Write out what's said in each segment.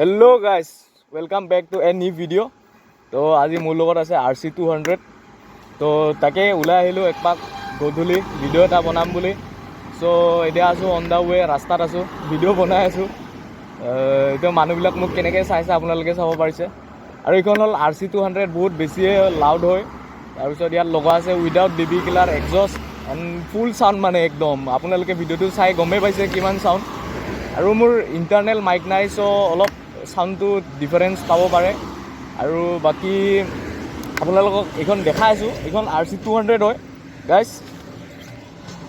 Hello guys, welcome back to a new video. তো আজি মোৰ লগত আছে RC 200. তো তাকে ওলাই আহিলো একপাক গধূলি ভিডিও এটা বনাম বুলি। সো এতিয়া আছো অন দা ওয়ে, ৰাস্তাত আছো, ভিডিও বনাই আছো। এতিয়া মানুহবিলাক মোক কেনেকৈ চাইছে আপোনালোকে চাব পাৰিছে। আৰু এইখন হ'ল RC 200, বহুত বেছিয়ে লাউড হয়। তাৰপিছত ইয়াত লগা আছে without BB killer exhaust and full sound, মানে একদম আপোনালোকে ভিডিঅ'টো চাই গমেই পাইছে কিমান চাউণ্ড। আৰু মোৰ ইণ্টাৰনেল মাইক নাই, চ' অলপ চাউণ্ডটো ডিফাৰেঞ্চ পাব পাৰে। আৰু বাকী আপোনালোকক এইখন দেখাই আছোঁ, এইখন RC 200 হয় গাইজ।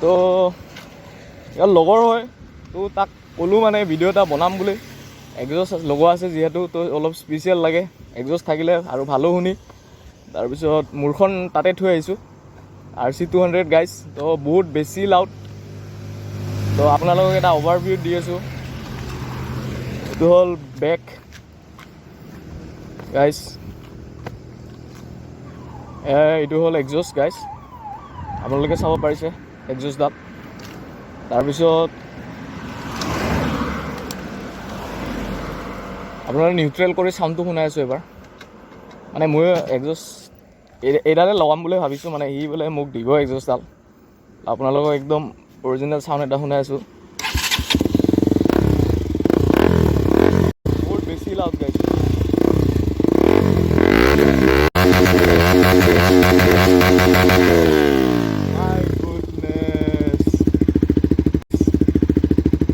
তো ইয়াৰ লগৰ হয়, তো তাক ক'লোঁ মানে ভিডিঅ' এটা বনাম বুলি। এক্সজষ্ট লগোৱা আছে যিহেতু, তো অলপ স্পেচিয়েল লাগে এক্সজষ্ট থাকিলে আৰু ভালো শুনি। তাৰপিছত মোৰখন তাতে থৈ আহিছোঁ, RC 200 গাইজ। তো বহুত বেছি লাউড। তো আপোনালোকক এটা অভাৰভিউ দি আছোঁ। এইটো হ'ল বেক গাইজ, এইটো হ'ল এক্সজষ্ট গাইজ, আপোনালোকে চাব পাৰিছে এক্সজষ্টডাল। তাৰপিছত আপোনালোকে নিউট্ৰেল কৰি চাউণ্ডটো শুনাই আছোঁ এবাৰ। মানে ময়ো এক্সজষ্ট এইডালে লগাম বুলি ভাবিছোঁ, মানে সি বোলে মোক দিব এক্সজষ্টডাল। আপোনালোকক একদম অৰিজিনেল চাউণ্ড এটা শুনাই আছোঁ। বহুত বেছি লাউড গাইজ।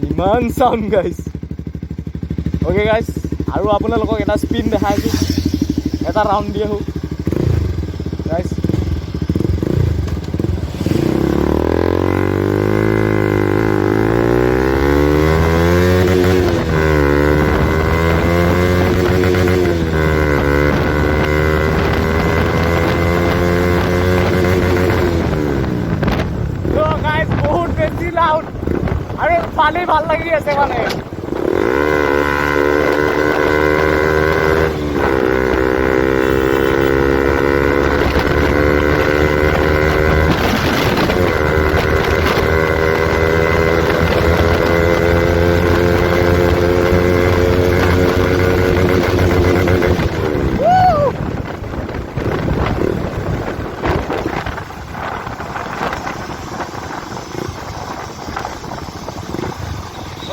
ইমান চাউণ্ড গাইজ। অ'কে গাইজ, আৰু আপোনালোকক এটা স্পিন দেখাইছোঁ, এটা ৰাউণ্ড দি আহোঁ গাইজ। বহুত বেছি লাউড আৰু পানী ভাল লাগি আছে মানে।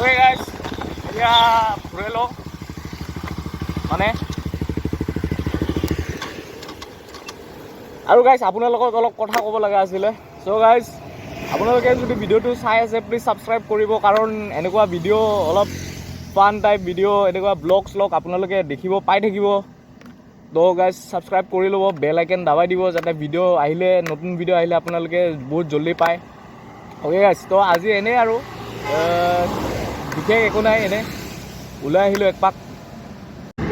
Okay guys, এতিয়া ফুৰাই লওঁ মানে। আৰু গাইজ আপোনালোকক অলপ কথা ক'ব লগা আছিলে। চ' গাইজ আপোনালোকে যদি ভিডিঅ'টো চাই আছে, প্লিজ ছাবস্ক্ৰাইব কৰিব, কাৰণ এনেকুৱা ভিডিঅ' অলপ ফান টাইপ ভিডিঅ', এনেকুৱা ব্লগ শ্লগ আপোনালোকে দেখিব পাই থাকিব। তো গাইজ ছাবস্ক্ৰাইব কৰি ল'ব, বেল আইকন দাবাই দিব, যাতে ভিডিঅ' আহিলে, নতুন ভিডিঅ' আহিলে আপোনালোকে বহুত জল্দি পায়। অ'কে গাইজ, তো আজি এনেই আৰু বিশেষ একো নাই, এনেই ওলাই আহিলোঁ একপাক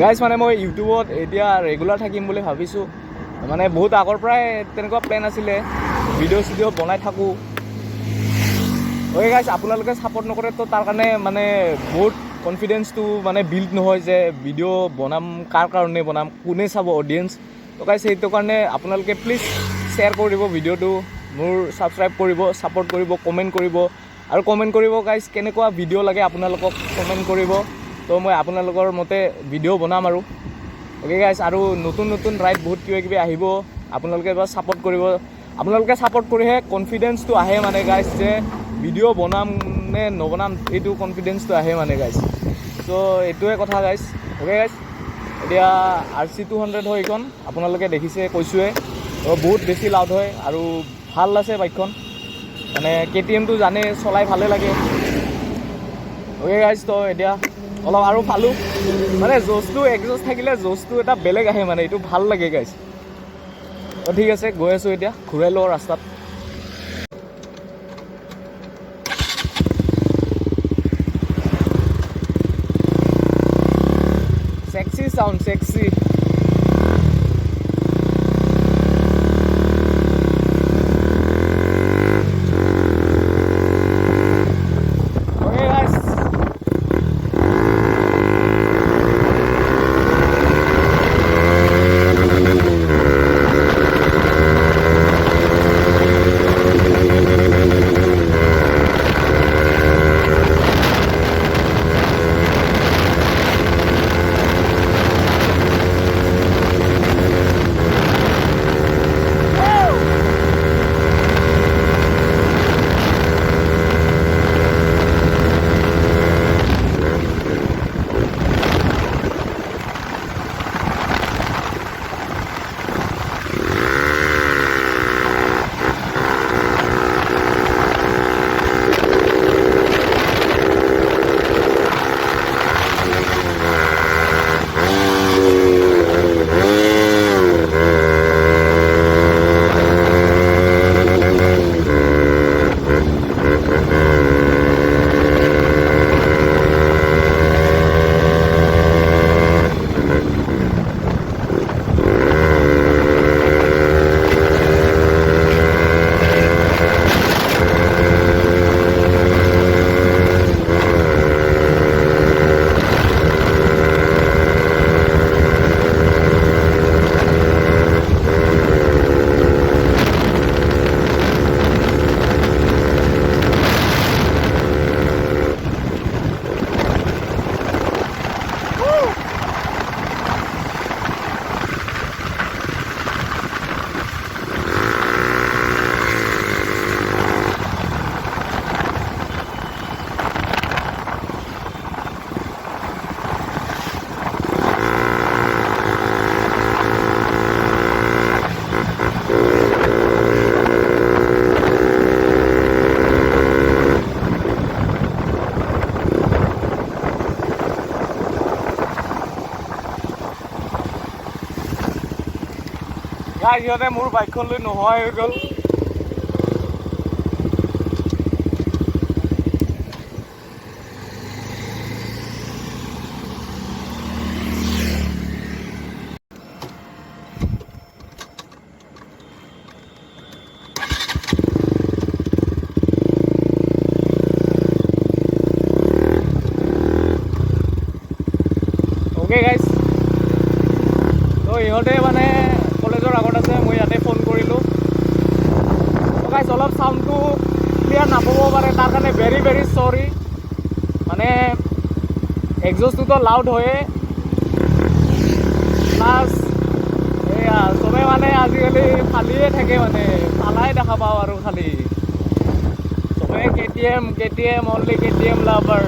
গাইজ। মানে মই ইউটিউবত এতিয়া ৰেগুলাৰ থাকিম বুলি ভাবিছোঁ, মানে বহুত আগৰ পৰাই তেনেকুৱা প্লেন আছিলে, ভিডিঅ' চিডিঅ' বনাই থাকোঁ। অ'কে গাইজ, আপোনালোকে ছাপোৰ্ট নকৰে, তো তাৰ কাৰণে মানে বহুত কনফিডেঞ্চটো মানে বিল্ড নহয় যে ভিডিঅ' বনাম, কাৰ কাৰণে বনাম, কোনে চাব অডিয়েঞ্চ। তো গাইজ সেইটো কাৰণে আপোনালোকে প্লিজ শ্বেয়াৰ কৰি দিব ভিডিঅ'টো, মোৰ ছাবস্ক্ৰাইব কৰিব, ছাপোৰ্ট কৰিব, কমেণ্ট কৰিব। আৰু কমেণ্ট কৰিব গাইজ, কেনেকুৱা ভিডিঅ' লাগে আপোনালোকক কমেণ্ট কৰিব। তো মই আপোনালোকৰ মতে ভিডিঅ' বনাম আৰু। অ'কে গাইজ, আৰু নতুন নতুন ৰাইড বহুত কিবা কিবি আহিব, আপোনালোকে এবাৰ ছাপোৰ্ট কৰিব। আপোনালোকে ছাপোৰ্ট কৰিহে কনফিডেঞ্চটো আহে মানে গাইজ, যে ভিডিঅ' বনাম নে নবনাম, এইটো কনফিডেঞ্চটো আহে মানে গাইজ। চ' এইটোৱে কথা গাইজ। অ'কে গাইজ, এতিয়া RC 200 হয় এইখন, আপোনালোকে দেখিছে, কৈছোঁৱে। বহুত বেছি লাউড হয় আৰু ভাল আছে বাইকখন, মানে KTMটো জানে চলাই ভালে লাগে। অ'কে গাইজ, তো এতিয়া অলপ আৰু পালোঁ, মানে জ'চটো এক্সজষ্ট থাকিলে জ'চটো এটা বেলেগ আহে, মানে এইটো ভাল লাগে গাইজ। তো ঠিক আছে, গৈ আছোঁ এতিয়া, ঘূৰাই লওঁ ৰাস্তাত। Sexy sound, sexy. গাইজ সিহঁতে মোৰ বাইকখন লৈ নোহোৱা হৈ গ'ল। Okay guys, তো ইহঁতে মানে কলেজৰ আগত আছে, মই ইয়াতে ফোন কৰিলোঁ। তো গাইজ অলপ চাউণ্ডটো ক্লিয়াৰ নাপাব পাৰে, তাৰ কাৰণে ভেৰি ভেৰি চৰি। মানে এক্সজষ্টটোতো লাউড হয়ে, প্লাছ এয়া চবে মানে আজিকালি খালিয়ে থাকে, মানে ফালাই দেখা পাওঁ আৰু খালি চবে KTM only KTM lover.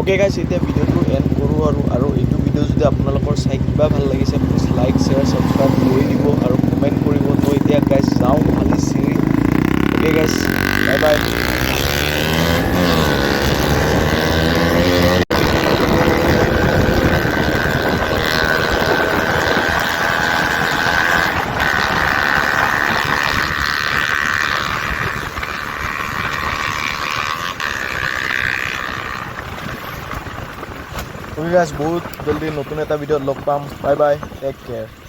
Okay guys, এতিয়া ভিডিঅ'টো এণ্ড কৰোঁ আৰু এইটো ভিডিঅ' যদি আপোনালোকৰ চাই কিবা ভাল লাগিছে প্লিজ লাইক শ্বেয়াৰ ছাবস্ক্ৰাইব কৰি দিব আৰু কমেণ্ট কৰিব। তো এতিয়া গাইজ যাওঁ খালি চিৰি। Okay guys, bye bye. বহুত জলদি নতুন এটা ভিডিঅ'ত লগ পাম। Bye bye, take care.